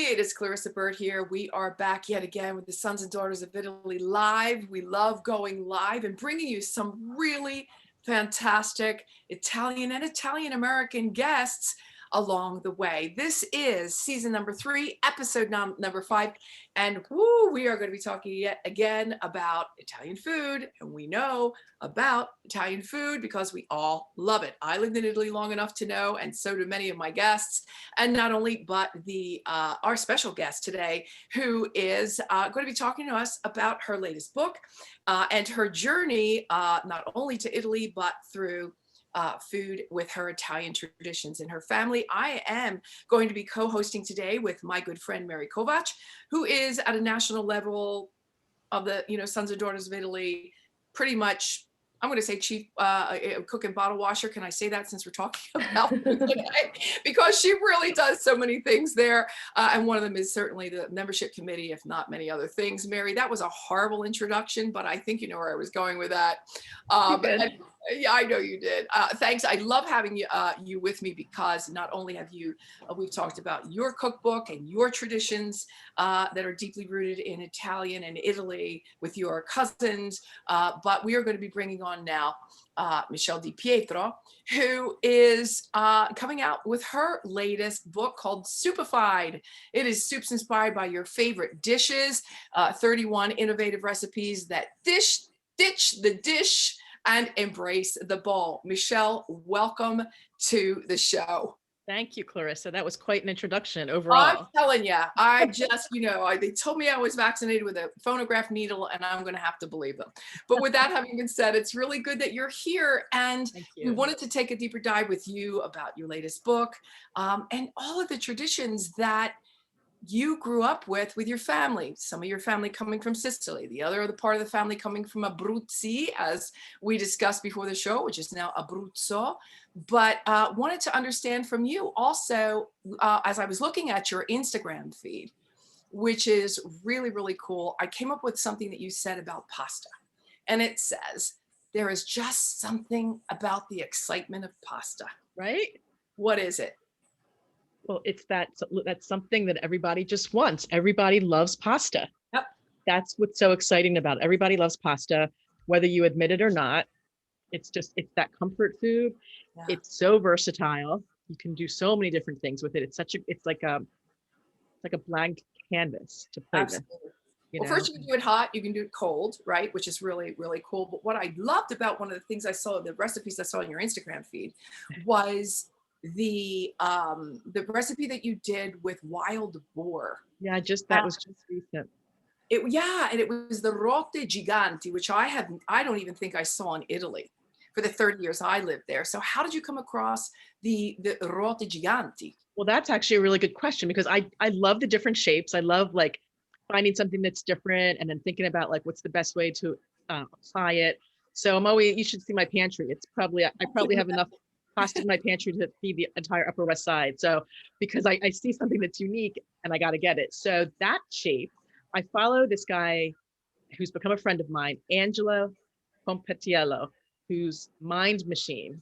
it's Clarissa Burt here. We are back yet again with the Sons and Daughters of Italy live. We love going live and bringing you some really fantastic Italian and Italian-American guests along the way. This is season number 3, episode number 5, and we are going to be talking yet again about Italian food, and we know about Italian food because we all love it. I lived in Italy long enough to know, and so do many of my guests, and not only, but our special guest today, who is going to be talking to us about her latest book and her journey not only to Italy, but through food with her Italian traditions in her family. I am going to be co-hosting today with my good friend Mary Kovach, who is at a national level of the Sons and Daughters of Italy, pretty much, I'm going to say chief cook and bottle washer. Can I say that since we're talking about food today? Because she really does so many things there. And one of them is certainly the membership committee, if not many other things. Mary, that was a horrible introduction, but I think you know where I was going with that. Yeah, I know you did. Thanks. I love having you with me because not only have we've talked about your cookbook and your traditions that are deeply rooted in Italian and Italy with your cousins, but we are going to be bringing on now Michele Di Pietro, who is coming out with her latest book called Superfide. It is soups inspired by your favorite dishes, 31 innovative recipes that ditch the dish and embrace the bowl. Michele, welcome to the show. Thank you, Clarissa. That was quite an introduction overall. I'm telling you, I just, they told me I was vaccinated with a phonograph needle and I'm going to have to believe them. But with that having been said, it's really good that you're here. And we wanted to take a deeper dive with you about your latest book and all of the traditions that you grew up with your family. Some of your family coming from Sicily, the other part of the family coming from Abruzzi, as we discussed before the show, which is now Abruzzo. But wanted to understand from you also, as I was looking at your Instagram feed, which is really, really cool, I came up with something that you said about pasta. And it says, there is just something about the excitement of pasta. Right? What is it? Well, that's something that everybody just wants. Everybody loves pasta. Yep. That's what's so exciting about it. Everybody loves pasta, whether you admit it or not. It's that comfort food. Yeah. It's so versatile. You can do so many different things with it. It's like a blank canvas to play with. Well, first you can do it hot, you can do it cold, right? Which is really, really cool. But what I loved about one of the things I saw, the recipes I saw in your Instagram feed, was the recipe that you did with wild boar. Yeah, that was just recent. And it was the rotte giganti, which I don't even think I saw in Italy for the 30 years I lived there. So how did you come across the rotte giganti? Well, that's actually a really good question because I love the different shapes. I love like finding something that's different and then thinking about like what's the best way to apply it. So you should see my pantry. I probably have enough pasta in my pantry to feed the entire Upper West Side. So because I see something that's unique and I got to get it. So that shape, I follow this guy who's become a friend of mine, Angelo Pompetiello, who's Mind Machine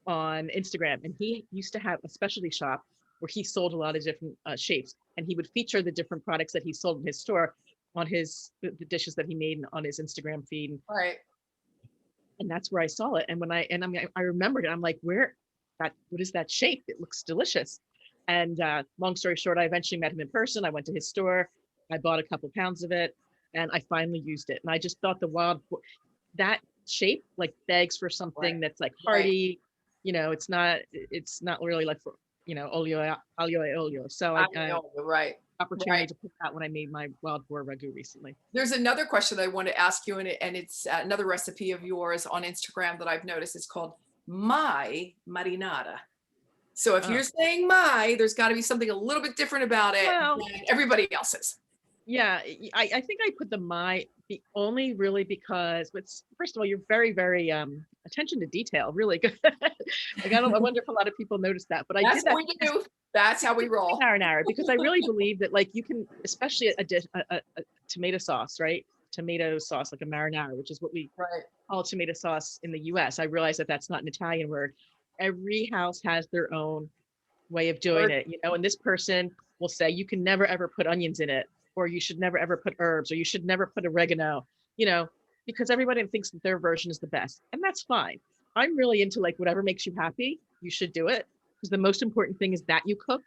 on Instagram. And he used to have a specialty shop where he sold a lot of different shapes. And he would feature the different products that he sold in his store on the dishes that he made on his Instagram feed. Right. And that's where I saw it. And I remembered it. I'm like, what is that shape? It looks delicious. And long story short, I eventually met him in person. I went to his store. I bought a couple pounds of it and I finally used it. And I just thought that shape like begs for something that's like hearty, it's not really like for, aglio e olio. So I opportunity to put that when I made my wild boar ragu recently. There's another question that I want to ask you, and it's another recipe of yours on Instagram that I've noticed. It's called My Marinara. So if you're saying my, there's got to be something a little bit different about it than everybody else's. Yeah, I think I put the only really because first of all, you're very, very attention to detail, really good. I wonder if a lot of people noticed that, but I did that. What we do. That's how we roll. Marinara, because I really believe that like you can, especially a tomato sauce, right? Tomato sauce, like a marinara, which is what we call tomato sauce in the US. I realize that that's not an Italian word. Every house has their own way of doing it, and this person will say you can never ever put onions in it, or you should never ever put herbs, or you should never put oregano, you know, because everybody thinks that their version is the best. And that's fine. I'm really into like whatever makes you happy, you should do it. Because the most important thing is that you cook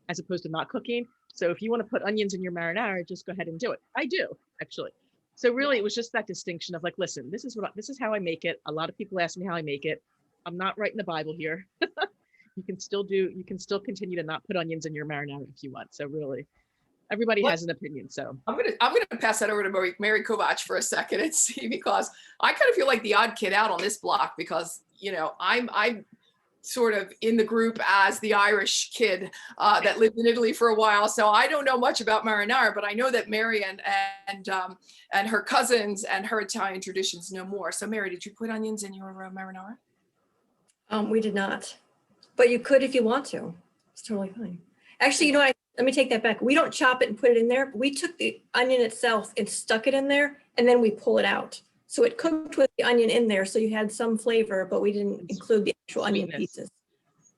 as opposed to not cooking. So if you want to put onions in your marinara, just go ahead and do it. I do, actually. So really, it was just that distinction of like, listen, this is how I make it. A lot of people ask me how I make it. I'm not writing the Bible here. You can still continue to not put onions in your marinara if you want. So really, everybody has an opinion. So I'm gonna pass that over to Mary Kovach for a second and see, because I kind of feel like the odd kid out on this block, because I'm sort of in the group as the Irish kid that lived in Italy for a while. So I don't know much about marinara, but I know that Mary and her cousins and her Italian traditions know more. So Mary, did you put onions in your marinara? We did not, but you could if you want to. It's totally fine. Actually, you know what? Let me take that back. We don't chop it and put it in there. We took the onion itself and stuck it in there, and then we pull it out. So it cooked with the onion in there, so you had some flavor, but we didn't include the actual onion pieces.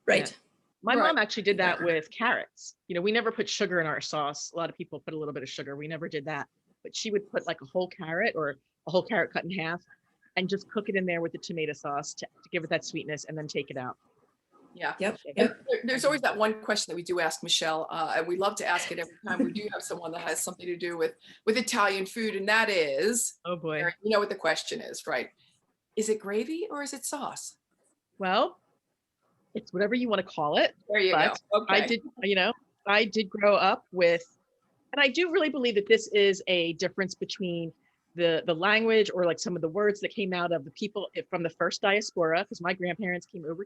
Right. Yeah. My mom actually did that with carrots. You know, we never put sugar in our sauce. A lot of people put a little bit of sugar. We never did that. But she would put like a whole carrot or a whole carrot cut in half and just cook it in there with the tomato sauce to give it that sweetness and then take it out. Yeah. Yep. There's always that one question that we do ask Michele, and we love to ask it every time we do have someone that has something to do with Italian food, and that is, oh boy, you know what the question is, right? Is it gravy or is it sauce? Well, it's whatever you want to call it. There you go. Okay. I did grow up with, and I do really believe that this is a difference between the language, or like some of the words that came out of the people from the first diaspora, because my grandparents came over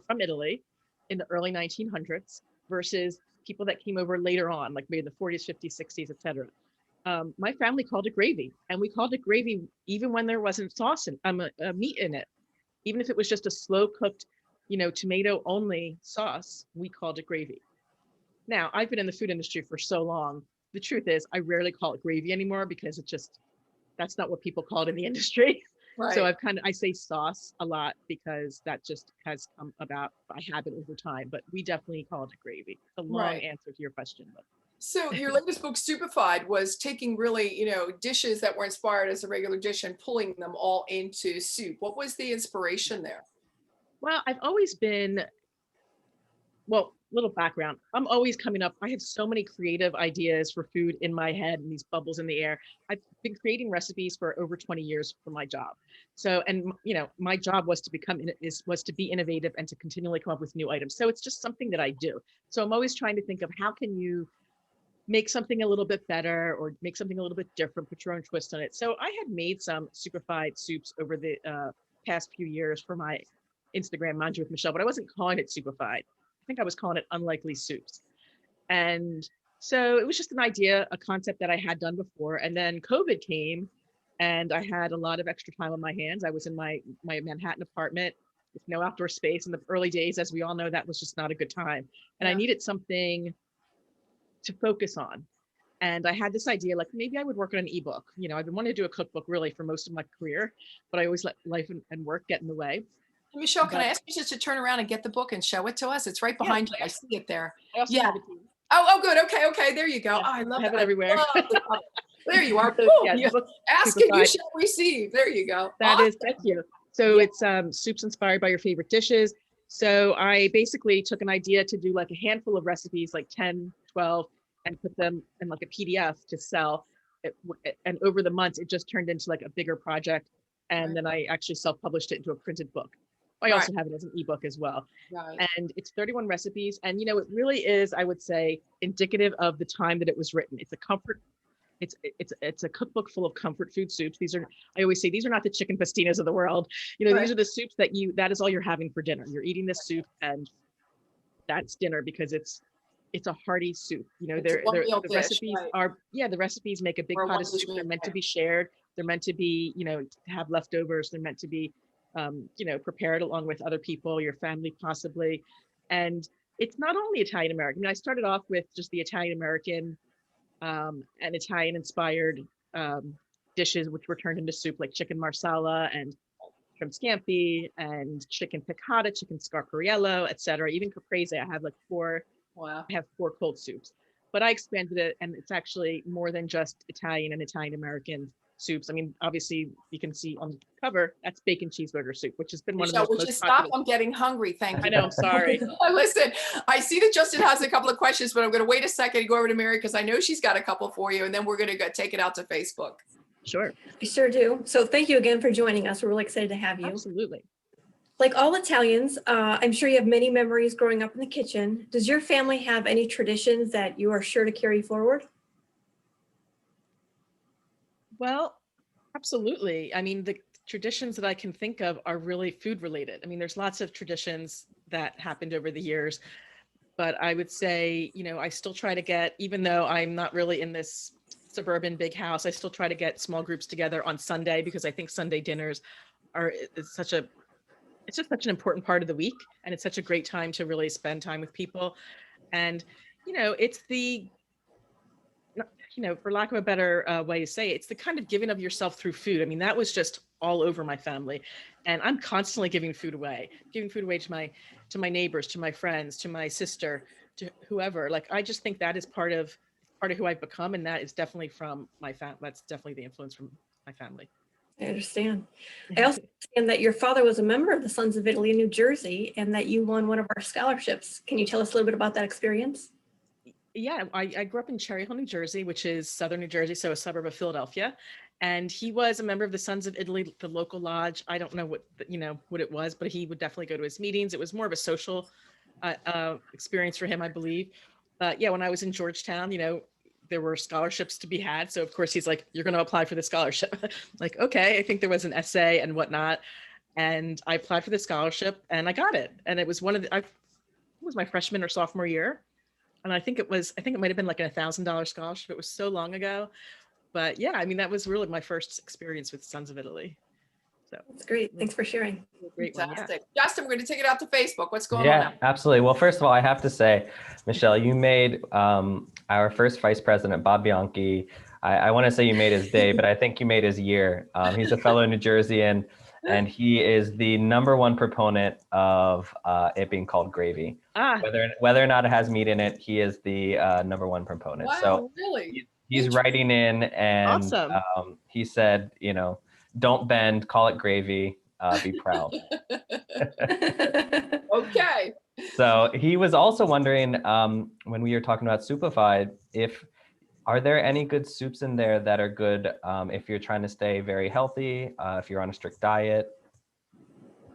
from Italy in the early 1900s versus people that came over later on, like maybe the 40s, 50s, 60s, etc. My family called it gravy, and we called it gravy even when there wasn't sauce and meat in it. Even if it was just a slow cooked, tomato only sauce, we called it gravy. Now, I've been in the food industry for so long. The truth is, I rarely call it gravy anymore because that's not what people call it in the industry. Right. So I say sauce a lot because that just has come about by habit over time, but we definitely call it a gravy. It's a long answer to your question. But. So your latest book, Superfide, was taking really, dishes that were inspired as a regular dish and pulling them all into soup. What was the inspiration there? Well, I've always been, little background. I'm always coming up. I have so many creative ideas for food in my head and these bubbles in the air. I've been creating recipes for over 20 years for my job. So, and my job was to be innovative and to continually come up with new items. So it's just something that I do. So I'm always trying to think of how can you make something a little bit better or make something a little bit different, put your own twist on it. So I had made some Superfide soups over the past few years for my Instagram, Mangia with Michele, but I wasn't calling it Superfide. I think I was calling it Unlikely Soups. And so it was just an idea, a concept that I had done before. And then COVID came and I had a lot of extra time on my hands. I was in my Manhattan apartment with no outdoor space. In the early days, as we all know, that was just not a good time. And I needed something to focus on. And I had this idea, like maybe I would work on an ebook. I've been wanting to do a cookbook really for most of my career, but I always let life and work get in the way. Michele, can I ask you just to turn around and get the book and show it to us? It's right behind you. I see it there. Yeah. Oh, good. Okay. There you go. Yeah, I love it. Everywhere. There you are. So, ask and you shall receive. There you go. Thank you. So it's soups inspired by your favorite dishes. So I basically took an idea to do like a handful of recipes, like 10, 12, and put them in like a PDF to sell. And over the months, it just turned into like a bigger project. And then I actually self-published it into a printed book. I also have it as an ebook as well. Right. And it's 31 recipes. And, it really is, I would say, indicative of the time that it was written. It's a comfort. It's a cookbook full of comfort food soups. I always say, these are not the chicken pastinas of the world. These are the soups that is all you're having for dinner. You're eating this soup and that's dinner because it's a hearty soup. The recipes the recipes make a big pot of soup. They're meant to be shared. They're meant to be, to have leftovers. They're meant to be, prepared along with other people, your family possibly. And it's not only Italian American. I started off with just the Italian American and Italian inspired dishes, which were turned into soup, like chicken marsala and shrimp scampi and chicken piccata, chicken scarpariello, etc. Even caprese. I have like 4 Wow. I have 4 cold soups, but I expanded it, and it's actually more than just Italian and Italian American soups. I mean, obviously you can see on the cover, that's bacon cheeseburger soup, which has been one of Michelle, the would you most stop? popular. I'm getting hungry. Thank I you. know, I'm sorry. Listen, I see that Justin has a couple of questions, but I'm going to wait a second and go over to Mary because I know she's got a couple for you, and then we're going to go take it out to Facebook. Sure. I sure do. So thank you again for joining us. We're really excited to have you. Absolutely. Like all Italians, I'm sure you have many memories growing up in the kitchen. Does your family have any traditions that you are sure to carry forward? Well, absolutely. I mean, the traditions that I can think of are really food related. I mean, there's lots of traditions that happened over the years, but I would say, you know, I still try to get, even though I'm not really in this suburban big house, I still try to get small groups together on Sunday, because I think Sunday dinners are, it's just such an important part of the week. And it's such a great time to really spend time with people. And, you know, it's the, you know, for lack of a better way to say it, it's the kind of giving of yourself through food. I mean, that was just all over my family, and I'm constantly giving food away to my neighbors, to my friends, to my sister, to whoever. Like, I just think that is part of who I've become, and that is definitely from my family. That's definitely the influence from my family. I understand. I also understand that your father was a member of the Sons of Italy in New Jersey and that you won one of our scholarships. Can you tell us a little bit about that experience? Yeah, I grew up in Cherry Hill, New Jersey, which is southern New Jersey, so a suburb of Philadelphia. And he was a member of the Sons of Italy, the local lodge. I don't know what, you know, what it was, but he would definitely go to his meetings. It was more of a social experience for him, I believe. But yeah, when I was in Georgetown, you know, there were scholarships to be had. So of course he's like, you're going to apply for the scholarship. Like, okay, I think there was an essay and whatnot. And I applied for the scholarship and I got it. And it was it was my freshman or sophomore year. And I think it might've been like $1,000 scholarship. It was so long ago, but yeah, I mean, that was really my first experience with Sons of Italy. So That's great. Thanks for sharing. great one. Yeah. Fantastic. Justin, we're going to take it out to Facebook. What's going on Yeah, now? absolutely. Well, first of all, I have to say, Michelle, you made our first vice president, Bob Bianchi. I want to say you made his day, but I think you made his year. He's a fellow New Jerseyan, and he is the #1 proponent of it being called gravy. Ah, Whether or not it has meat in it, he is the #1 proponent. Wow, So really? he's writing in, and awesome. he said, you know, don't bend, call it gravy, be proud. Okay. So he was also wondering, when we were talking about Superfide, are there any good soups in there that are good if you're trying to stay very healthy, if you're on a strict diet?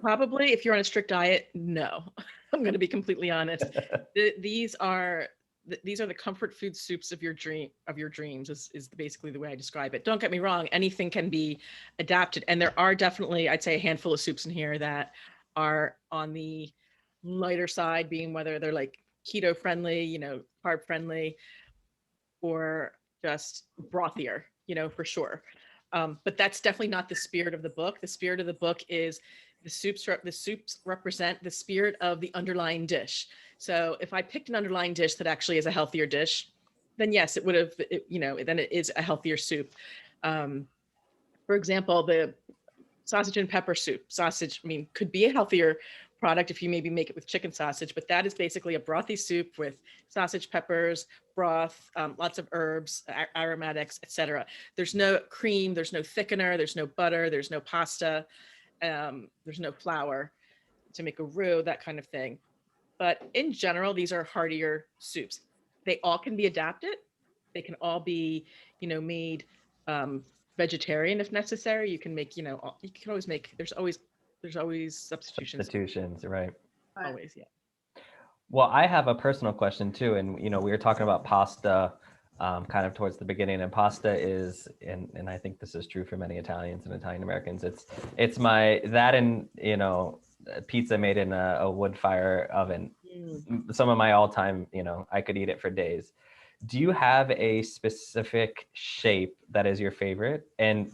Probably if you're on a strict diet, no. I'm going to be completely honest. These are the comfort food soups of your dreams is basically the way I describe it. Don't get me wrong, anything can be adapted. And there are definitely, I'd say, a handful of soups in here that are on the lighter side, being whether they're like keto friendly, you know, carb friendly, or just brothier, you know, for sure. But that's definitely not the spirit of the book. The spirit of the book is the soups represent the spirit of the underlying dish. So if I picked an underlying dish that actually is a healthier dish, then yes, it would have, you know, then it is a healthier soup. For example, the sausage and pepper soup. Sausage, I mean, could be a healthier product if you maybe make it with chicken sausage, but that is basically a brothy soup with sausage, peppers, broth, lots of herbs, aromatics, etc. There's no cream, there's no thickener, there's no butter, there's no pasta, there's no flour to make a roux, that kind of thing. But in general, these are heartier soups. They all can be adapted. They can all be, you know, made vegetarian if necessary. You can make, you know, you can always make, there's always substitutions. Substitutions, right? Always, yeah. Well, I have a personal question too, and you know, we were talking about pasta kind of towards the beginning, and pasta is, and I think this is true for many Italians and Italian Americans. It's that and you know, pizza made in a wood fire oven. Some of my all-time, you know, I could eat it for days. Do you have a specific shape that is your favorite? And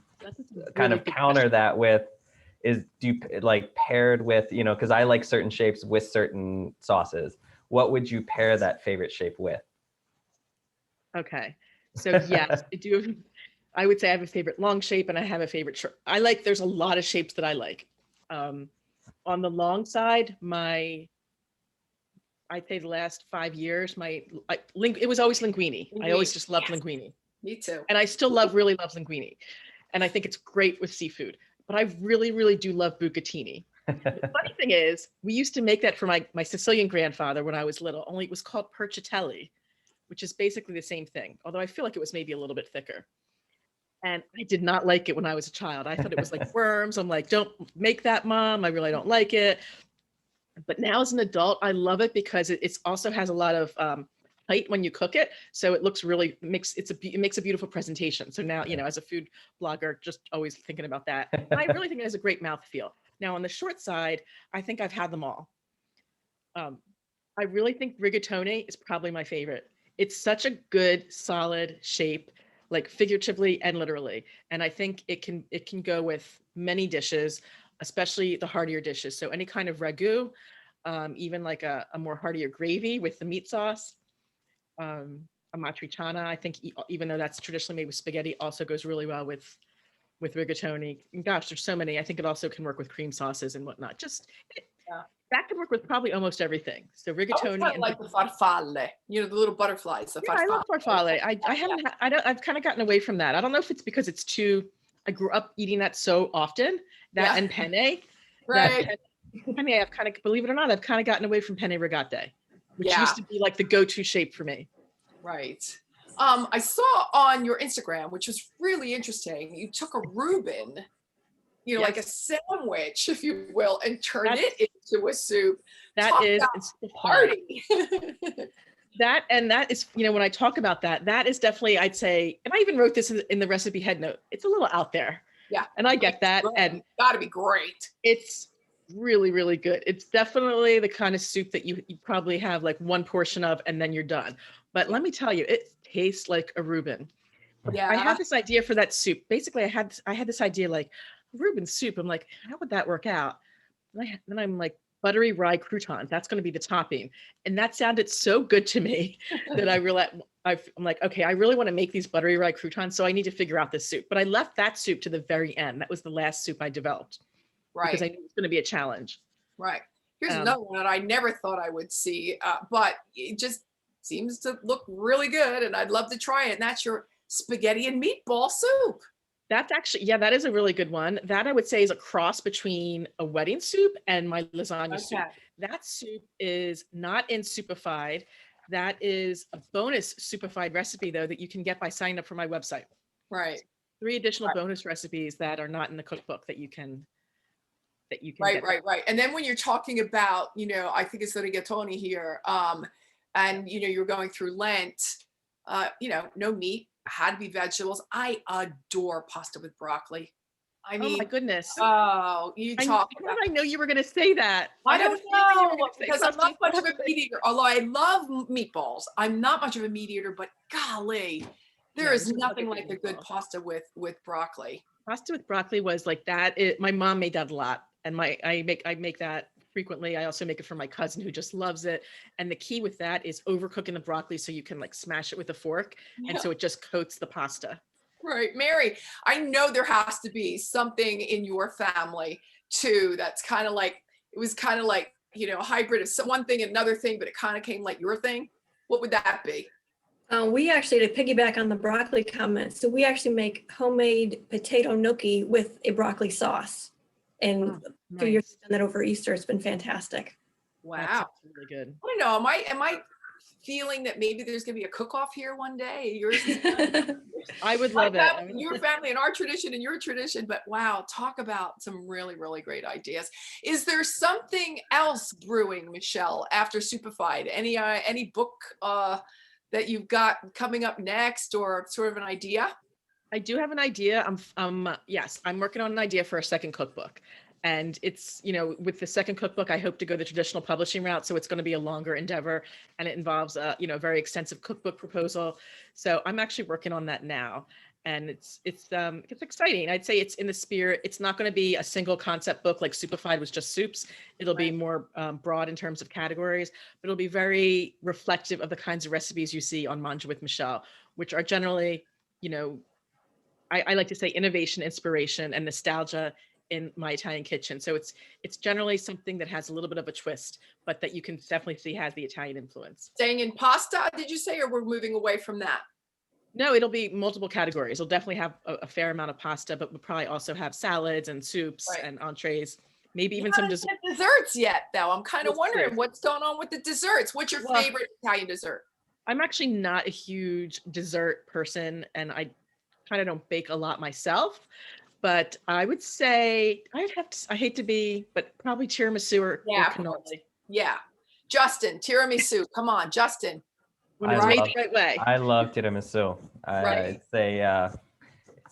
kind of counter that with, do you like paired with, you know, because I like certain shapes with certain sauces. What would you pair that favorite shape with? Okay. So yes, I do. I would say I have a favorite long shape and I have a favorite short. There's a lot of shapes that I like. On the long side, I'd say the last 5 years, it was always linguine. I always just loved Yes. linguine. Me too. And I still really love linguine. And I think it's great with seafood, but I really do love bucatini. The funny thing is, we used to make that for my Sicilian grandfather when I was little, only it was called percitelli, which is basically the same thing, although I feel like it was maybe a little bit thicker. And I did not like it when I was a child. I thought it was like worms. I'm like, don't make that, Mom. I really don't like it. But now as an adult, I love it because it also has a lot of height when you cook it. So it looks really, it makes a beautiful presentation. So now, as a food blogger, just always thinking about that. And I really think it has a great mouthfeel. Now on the short side, I think I've had them all. I really think rigatoni is probably my favorite. It's such a good, solid shape, like figuratively and literally. And I think it can go with many dishes, especially the heartier dishes. So any kind of ragu, even like a more heartier gravy with the meat sauce. A matriciana, I think, even though that's traditionally made with spaghetti, also goes really well with rigatoni. And gosh, there's so many. I think it also can work with cream sauces and whatnot. That could work with probably almost everything. So rigatoni I like the farfalle, the little butterflies. The I love farfalle. I've kind of gotten away from that. I don't know if it's because I grew up eating that so often, and penne. Right. Penne, I've kind of, believe it or not, I've kind of gotten away from penne rigate, which used to be like the go-to shape for me. Right. I saw on your Instagram, which was really interesting, you took a Reuben, like a sandwich, if you will, and turned it into a soup. That is a party. That is, when I talk about that is definitely, I'd say, and I even wrote this in the recipe head note, it's a little out there. Yeah. And I get that. And gotta be great. It's really good. It's definitely the kind of soup that you probably have like one portion of and then you're done. But let me tell you, it tastes like a Reuben. Yeah. I had this idea for that soup. Basically, I had this idea like Reuben soup. I'm like, how would that work out? Then I'm like, buttery rye croutons. That's going to be the topping. And that sounded so good to me that I realized, I'm like, okay, I really want to make these buttery rye croutons. So I need to figure out this soup. But I left that soup to the very end. That was the last soup I developed. Right. Because I knew it was going to be a challenge. Right. Here's another one that I never thought I would see, but it just seems to look really good. And I'd love to try it. And that's your spaghetti and meatball soup. That's actually, that is a really good one. That I would say is a cross between a wedding soup and my lasagna soup. That soup is not in Superfide. That is a bonus Superfide recipe, though, that you can get by signing up for my website. Right. 3 additional bonus recipes that are not in the cookbook that you can Right. And then when you're talking about, I think it's the rigatoni here, and, you're going through Lent, no meat, had to be vegetables. I adore pasta with broccoli. I mean, oh my goodness. Oh, I know you were going to say that. I don't know, because I'm not much of a meat eater, although I love meatballs. I'm not much of a meat eater, but golly, there is nothing like a good pasta with broccoli. Pasta with broccoli was like that. My mom made that a lot. And I make that frequently. I also make it for my cousin who just loves it. And the key with that is overcooking the broccoli so you can like smash it with a fork. And so it just coats the pasta. Right. Mary, I know there has to be something in your family too that's kind of like, it was kind of like, a hybrid of one thing and another thing, but it kind of came like your thing. What would that be? We actually, to piggyback on the broccoli comment, so we actually make homemade potato gnocchi with a broccoli sauce. And a few years done that over Easter. It's been fantastic. Wow. Really good. I don't know. Am I feeling that maybe there's going to be a cook-off here one day? Yours I would love it. Your family and our tradition and your tradition, but wow, talk about some really, really great ideas. Is there something else brewing, Michele, after Superfide? Any book that you've got coming up next, or sort of an idea? I do have an idea. I'm working on an idea for a second cookbook. And it's, with the second cookbook, I hope to go the traditional publishing route. So it's going to be a longer endeavor, and it involves a very extensive cookbook proposal. So I'm actually working on that now. And it's exciting. I'd say it's in the spirit. It's not going to be a single concept book like Superfide was just soups. It'll be more broad in terms of categories, but it'll be very reflective of the kinds of recipes you see on Mangia with Michele, which are generally, I like to say innovation, inspiration, and nostalgia in my Italian kitchen. So it's generally something that has a little bit of a twist, but that you can definitely see has the Italian influence. Staying in pasta, did you say, or we're moving away from that? No, it'll be multiple categories. It'll definitely have a fair amount of pasta, but we'll probably also have salads and soups Right. and entrees, maybe even You some haven't dessert. said desserts yet, though. I'm kind of We'll see. wondering what's going on with the desserts. What's your Well, favorite Italian dessert? I'm actually not a huge dessert person, and I kind of don't bake a lot myself, but I would say I hate to be, but probably tiramisu or Yeah, cannoli. Yeah. Justin, tiramisu. Come on, Justin. When I it's made love- the right way. I love tiramisu. Right.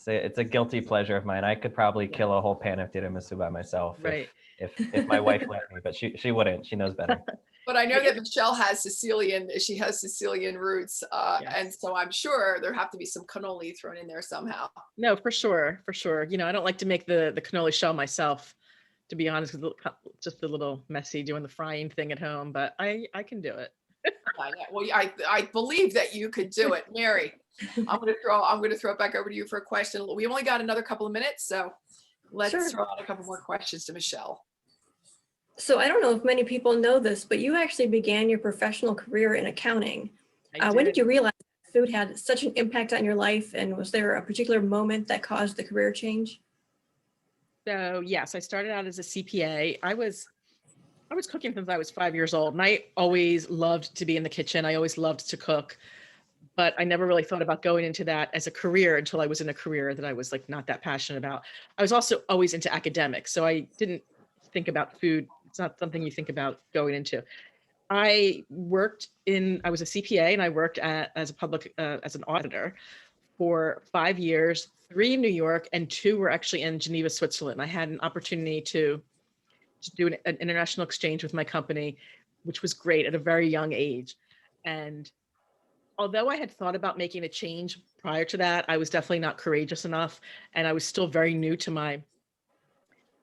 It's a guilty pleasure of mine. I could probably kill a whole pan of tiramisu by myself Right. if my wife let me, but she wouldn't. She knows better. But I know that Michelle has Sicilian roots. Yes. And so I'm sure there have to be some cannoli thrown in there somehow. No, for sure, for sure. You know, I don't like to make the cannoli shell myself, to be honest, 'cause it's just a little messy doing the frying thing at home, but I can do it. Well, I believe that you could do it, Mary. I'm gonna throw it back over to you for a question. We only got another couple of minutes, so let's Sure. throw out a couple more questions to Michelle. So I don't know if many people know this, but you actually began your professional career in accounting. When did you realize food had such an impact on your life? And was there a particular moment that caused the career change? So yes, I started out as a CPA. I was cooking since I was 5 years old, and I always loved to be in the kitchen. I always loved to cook, but I never really thought about going into that as a career until I was in a career that I was like not that passionate about. I was also always into academics, so I didn't think about food. It's not something you think about going into. I was a CPA, and I worked as an auditor for 5 years, 3 in New York and 2 were actually in Geneva, Switzerland. I had an opportunity to do an international exchange with my company, which was great at a very young age. And although I had thought about making a change prior to that, I was definitely not courageous enough. And I was still very new to my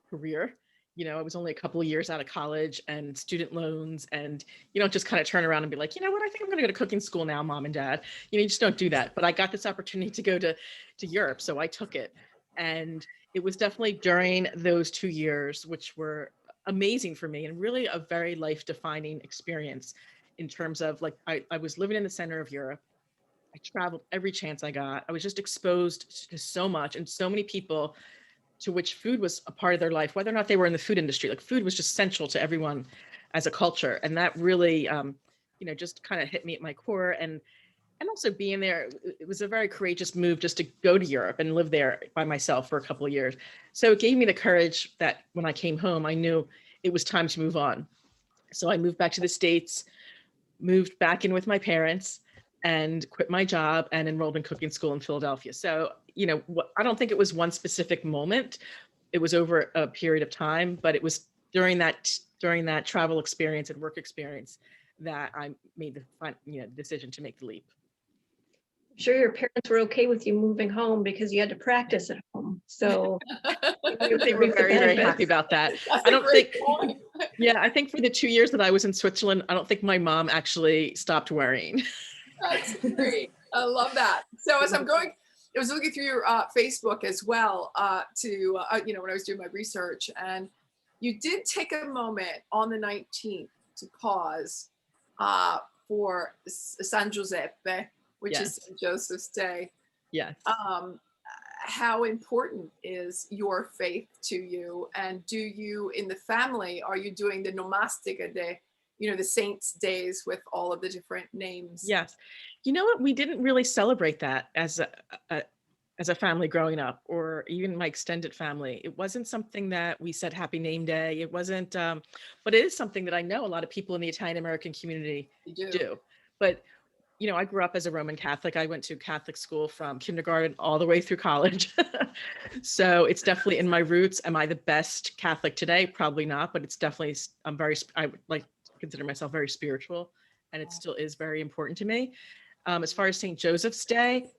career. You know, I was only a couple of years out of college and student loans, and you don't just kind of turn around and be like, you know what, I think I'm going to go to cooking school now, mom and dad. You know, you just don't do that. But I got this opportunity to go to Europe, so I took it. And it was definitely during those 2 years, which were amazing for me and really a very life-defining experience in terms of like, I was living in the center of Europe. I traveled every chance I got. I was just exposed to so much and so many people to which food was a part of their life, whether or not they were in the food industry. Like food was just central to everyone as a culture. And that really, just kind of hit me at my core. And also being there, it was a very courageous move just to go to Europe and live there by myself for a couple of years. So it gave me the courage that when I came home, I knew it was time to move on. So I moved back to the States, moved back in with my parents, and quit my job and enrolled in cooking school in Philadelphia. So, I don't think it was one specific moment. It was over a period of time, but it was during that travel experience and work experience that I made the decision to make the leap. I'm sure your parents were okay with you moving home because you had to practice at home. So They were very, very happy about that. I think for the 2 years that I was in Switzerland, I don't think my mom actually stopped worrying. That's great. I love that. So as I was looking through your Facebook as well when I was doing my research, and you did take a moment on the 19th to pause for San Giuseppe, which is St. Joseph's Day. Yes. How important is your faith to you? And do you, in the family, are you doing the Nomastica Day, the saints' days with all of the different names? Yes. You know what? We didn't really celebrate that as a family growing up, or even my extended family. It wasn't something that we said Happy Name Day. It wasn't, but it is something that I know a lot of people in the Italian American community do. But I grew up as a Roman Catholic. I went to Catholic school from kindergarten all the way through college. So it's definitely in my roots. Am I the best Catholic today? Probably not, but it's definitely, I would like to consider myself very spiritual, and it still is very important to me. As far as St. Joseph's Day,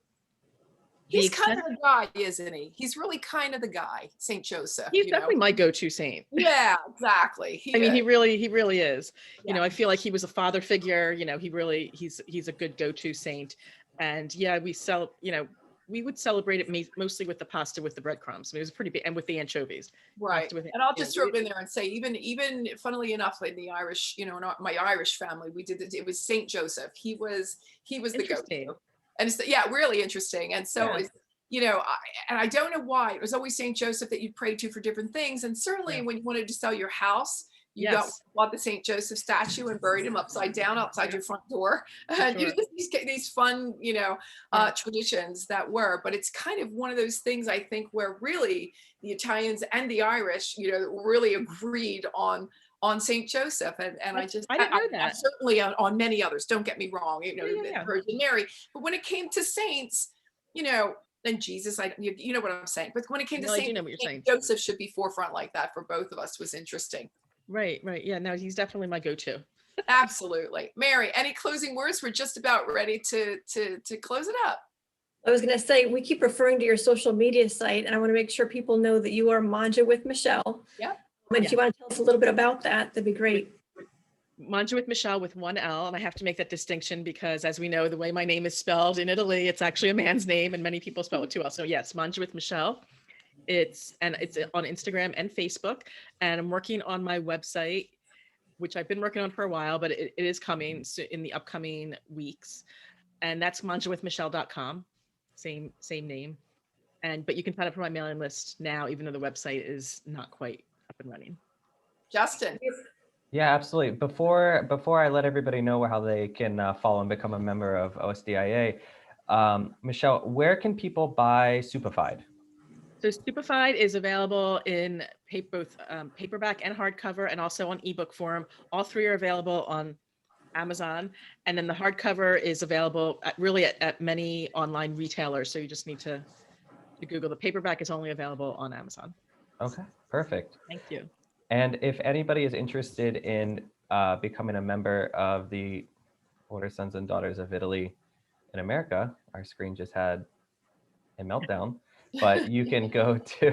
he's kind of the guy, isn't he? He's really kind of the guy, St. Joseph. He's definitely my go-to saint. Yeah, exactly. He really is. Yeah. I feel like he was a father figure. He's a good go-to saint. And yeah, we would celebrate it mostly with the pasta with the breadcrumbs. It was pretty big, and with the anchovies. Right. Pasta with And I'll you know, just throw it in there and say, even funnily enough, in the Irish, in my Irish family, we did it was Saint Joseph. He was the Interesting. go-to. And it's, yeah, really interesting. And so Yeah. it's, and I don't know why it was always Saint Joseph that you prayed to for different things. And certainly Yeah. when you wanted to sell your house, you Yes. bought the Saint Joseph statue and buried him upside down outside your front door. And Sure. these fun, traditions that were, but it's kind of one of those things I think where really the Italians and the Irish, really agreed on Saint Joseph. And I didn't know that. Certainly on many others, don't get me wrong, Yeah. Virgin Mary, but when it came to saints, and Jesus, you know what I'm saying, but when it came to I do know what you're saying. Joseph should be forefront like that for both of us was interesting. Right. Yeah, no, he's definitely my go-to. Absolutely. Mary, any closing words? We're just about ready to close it up. I was going to say, we keep referring to your social media site, and I want to make sure people know that you are Mangia with Michele. Yep. And if you want to tell us a little bit about that, that'd be great. Mangia with Michele with one L, and I have to make that distinction because, as we know, the way my name is spelled in Italy, it's actually a man's name, and many people spell it two L. So yes, Mangia with Michele. It's on Instagram and Facebook, and I'm working on my website, which I've been working on for a while, but it is coming in the upcoming weeks, and that's mangiawithmichele.com, same name, but you can sign up for my mailing list now, even though the website is not quite up and running. Justin. Yeah, absolutely. Before I let everybody know how they can follow and become a member of OSDIA, Michele, where can people buy Superfide? So Superfide is available in both paperback and hardcover, and also on ebook form. All three are available on Amazon, and then the hardcover is available at many online retailers. So you just need to Google. The paperback is only available on Amazon. Okay, perfect. Thank you. And if anybody is interested in becoming a member of the Order Sons and Daughters of Italy in America, our screen just had a meltdown. But you can go to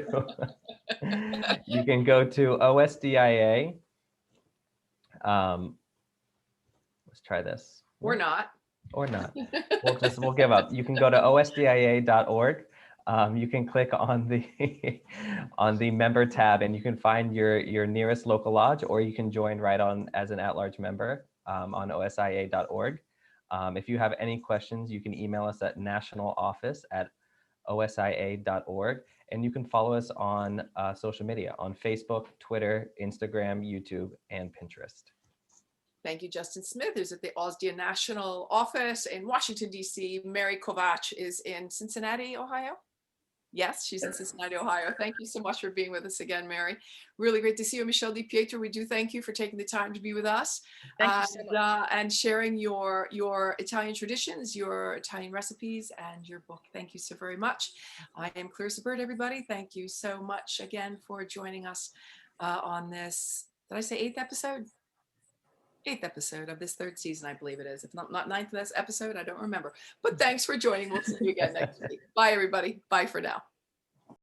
OSDIA. Let's try this. Or not. We'll give up. You can go to osdia.org. You can click on the member tab, and you can find your nearest local lodge, or you can join right on as an at-large member on osdia.org. If you have any questions, you can email us at nationaloffice@osia.org, and you can follow us on social media on Facebook, Twitter, Instagram, YouTube, and Pinterest. Thank you, Justin Smith, who's at the OSDIA National Office in Washington, D.C. Mary Kovach is in Cincinnati, Ohio. Yes, she's in Cincinnati, Ohio. Thank you so much for being with us again, Mary. Really great to see you. Michele Di Pietro, we do thank you for taking the time to be with us and sharing your Italian traditions, your Italian recipes, and your book. Thank you so very much. I am Clarissa Burt, everybody. Thank you so much again for joining us on this, did I say 8th episode? 8th episode of this 3rd season, I believe it is. If not 9th episode, I don't remember. But thanks for joining. We'll see you again next week. Bye, everybody. Bye for now.